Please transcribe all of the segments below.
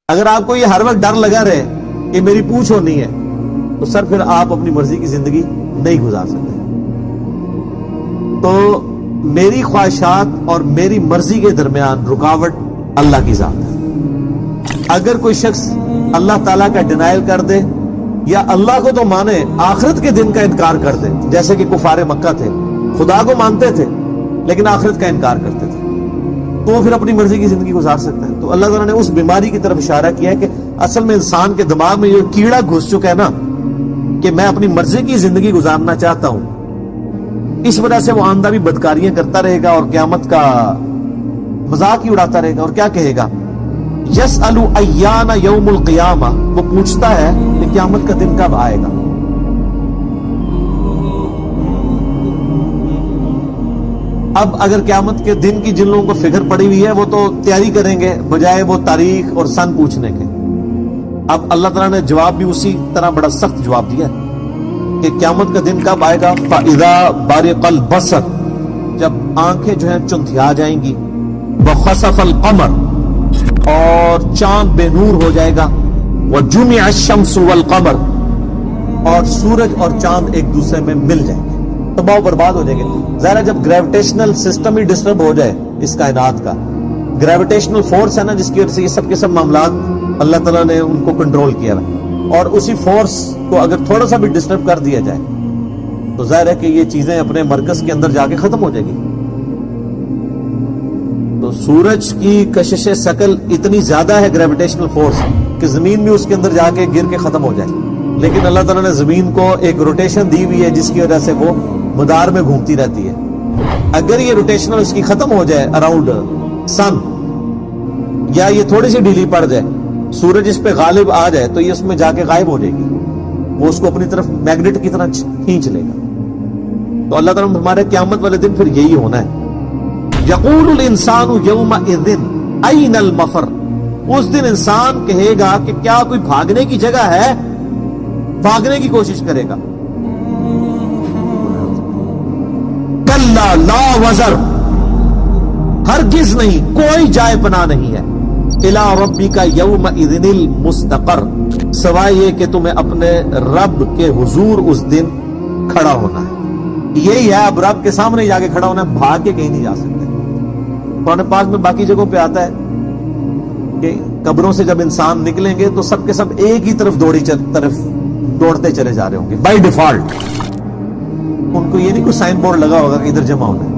اگر آپ کو یہ ہر وقت ڈر لگا رہے کہ میری پوچھ ہونی ہے تو سر پھر آپ اپنی مرضی کی زندگی نہیں گزار سکتے. تو میری خواہشات اور میری مرضی کے درمیان رکاوٹ اللہ کی ذات ہے. اگر کوئی شخص اللہ تعالیٰ کا ڈینائل کر دے یا اللہ کو تو مانے آخرت کے دن کا انکار کر دے، جیسے کہ کفار مکہ تھے، خدا کو مانتے تھے لیکن آخرت کا انکار کرتے تھے، تو وہ پھر اپنی مرضی کی زندگی گزار سکتا ہے. تو اللہ تعالیٰ نے اس بیماری کی طرف اشارہ کیا ہے کہ اصل میں انسان کے دماغ میں یہ کیڑا گھس چکا ہے نا کہ میں اپنی مرضی کی زندگی گزارنا چاہتا ہوں، اس وجہ سے وہ آندہ بھی بدکاریاں کرتا رہے گا اور قیامت کا مذاق ہی اڑاتا رہے گا. اور کیا کہے گا؟ یسأل ایان یوم القیامہ، وہ پوچھتا ہے کہ قیامت کا دن کب آئے گا. اب اگر قیامت کے دن کی جن لوگوں کو فکر پڑی ہوئی ہے وہ تو تیاری کریں گے بجائے وہ تاریخ اور سن پوچھنے کے. اب اللہ تعالیٰ نے جواب بھی اسی طرح بڑا سخت جواب دیا ہے کہ قیامت کا دن کب آئے گا. فَإِذَا بَرِقَ الْبَصَرُ، جب آنکھیں جو ہیں چندھیا جائیں گی، وَخَسَفَ الْقَمَرُ، اور چاند بے نور ہو جائے گا، وَجُمِعَ الشَّمْسُ وَالْقَمَرُ، اور سورج اور چاند ایک دوسرے میں مل جائیں گے، تباہ و برباد ہو جائیں گے. ظاہر ہے جب گریویٹیشنل سسٹم ہی ڈسٹرب ہو جائے اس کائنات کا، گریویٹیشنل فورس ہے نا جس کی وجہ سے یہ سب کے سب معاملات اللہ تعالیٰ نے ان کو کنٹرول کیا ہے، اور اسی فورس کو اگر تھوڑا سا بھی ڈسٹرب کر دیا جائے تو ظاہر ہے کہ یہ چیزیں اپنے مرکز کے اندر جا کے ختم ہو جائے گی. تو سورج کی کشش ثقل اتنی زیادہ ہے گریویٹیشنل فورس کہ زمین بھی اس کے اندر جا کے گر کے ختم ہو جائے، لیکن اللہ تعالیٰ نے زمین کو ایک روٹیشن دی ہوئی ہے جس کی وجہ سے وہ مدار میں گھومتی رہتی ہے. اگر یہ روٹیشنل اس کی ختم ہو جائے اراؤنڈ سن، یا یہ تھوڑی سی ڈھیلی پڑ جائے، سورج اس پہ غالب آ جائے تو یہ اس میں جا کے غائب ہو جائے گی، وہ اس کو اپنی طرف میگنیٹ کی طرح کھینچ لے گا. تو اللہ تعالیٰ ہمارے قیامت والے دن پھر یہی ہونا ہے. یقول الانسان یومئذ این المفر، اس دن انسان کہے گا کہ کیا کوئی بھاگنے کی جگہ ہے، بھاگنے کی کوشش کرے گا. کلا لا وزر، ہرگز نہیں، کوئی جائے پناہ نہیں ہے. الی ربک یومئذ المستقر، سوائے یہ کہ تمہیں اپنے رب کے حضور اس دن کھڑا ہونا ہے. یہی ہے، اب رب کے سامنے جا کے کھڑا ہونا ہے، بھاگ کے کہیں نہیں جا سکتے. قرآن پاک میں باقی جگہوں پہ آتا ہے کہ قبروں سے جب انسان نکلیں گے تو سب کے سب ایک ہی طرف دوڑتے چلے جا رہے ہوں گے بائی ڈیفالٹ. ان کو یہ نہیں کوئی سائن بورڈ لگا ہوگا کہ ادھر جمع ہونا ہے،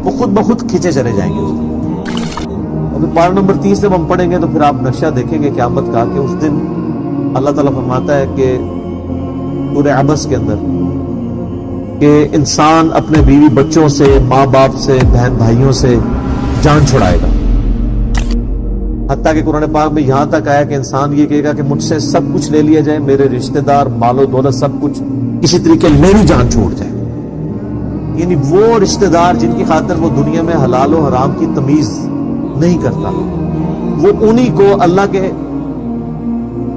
وہ خود بخود کھینچے چلے جائیں گے. ابھی پارہ نمبر 30 جب ہم پڑھیں گے تو پھر آپ نقشہ دیکھیں گے قیامت کا کہ اس دن اللہ تعالیٰ فرماتا ہے کہ سورہ عبس کے اندر کہ انسان اپنے بیوی بچوں سے، ماں باپ سے، بہن بھائیوں سے جان چھڑائے گا. حتیٰ کہ قرآن پاک میں یہاں تک آیا کہ انسان یہ کہے گا کہ مجھ سے سب کچھ لے لیا جائے، میرے رشتہ دار، مال و دولت، سب کچھ، کسی طریقے میری جان چھوڑ جائے. یعنی وہ رشتہ دار جن کی خاطر وہ دنیا میں حلال و حرام کی تمیز نہیں کرتا، وہ انہی کو اللہ کے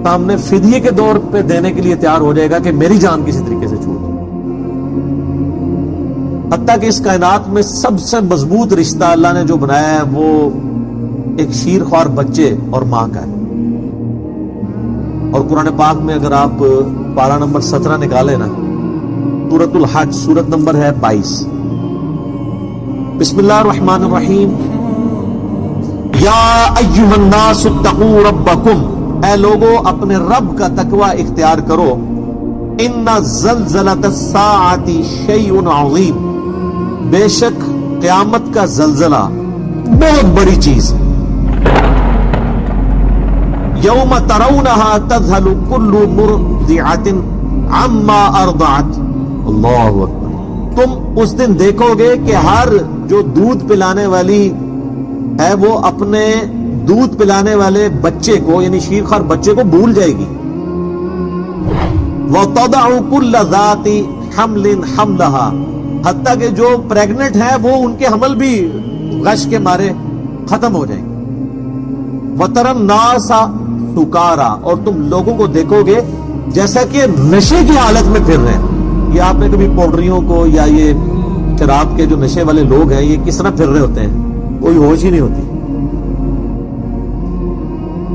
سامنے فدیے کے دور پہ دینے کے لیے تیار ہو جائے گا کہ میری جان کسی طریقے سے چھوڑ. حتیٰ کہ اس کائنات میں سب سے مضبوط رشتہ اللہ نے جو بنایا ہے وہ ایک شیر خوار بچے اور ماں کا ہے. اور قرآن پاک میں اگر آپ پارہ نمبر 17 نکالیں نا، سورۃ الحج، سورت نمبر ہے 22. بسم اللہ الرحمن الرحیم. یا ایھا الناس اتقوا ربکم، اے لوگو اپنے رب کا تقوی اختیار کرو. ان زلزلۃ الساعۃ شیء عظیم، بے شک قیامت کا زلزلہ بہت بڑی چیز ہے. یوم ترونہا تذہل کل مرضعۃ عما ارضعت. اللہ اکبر. تم اس دن دیکھو گے کہ ہر جو دودھ پلانے والی ہے وہ اپنے دودھ پلانے والے بچے کو، یعنی شیرخوار بچے کو بھول جائے گی. وَتَضَعُ كُلَّ ذَاتِ حَمْلٍ حَمْلَهَا، حتیٰ کہ جو پریگننٹ ہیں وہ ان کے حمل بھی غش کے مارے ختم ہو جائیں گے. وَتَرَى النَّاسَ سُكَارَى، اور تم لوگوں کو دیکھو گے جیسا کہ نشے کی حالت میں پھر رہے ہیں. یہ آپ نے کبھی پوڈریوں کو یا یہ شراب کے جو نشے والے لوگ ہیں یہ کس طرح پھر رہے ہوتے ہیں، کوئی ہوش ہی نہیں ہوتی.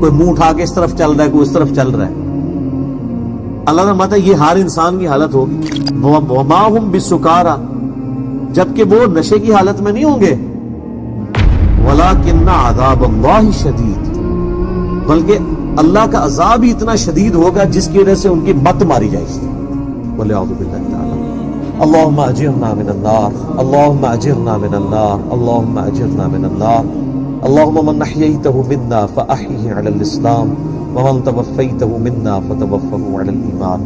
کوئی منہ اٹھا کے اس طرف چل رہا ہے، کوئی اس طرف چل رہا ہے. اللہ نے فرماتا ہے یہ ہر انسان کی حالت ہوگی. وما هم بسکارا، جبکہ وہ نشے کی حالت میں نہیں ہوں گے. ولکن عذاب اللہ شدید، بلکہ اللہ کا عذاب ہی اتنا شدید ہوگا جس کی وجہ سے ان کی مت ماری جائے گی. والعیاذ باللہ تعالی. اللهم اجرنا من النار، اللهم اجرنا من النار، اللهم اجرنا من النار. اللهم من احييته منا فاحيه على الاسلام ومن توفيته منا فتوفه على الايمان.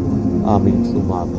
آمین ثم آمین.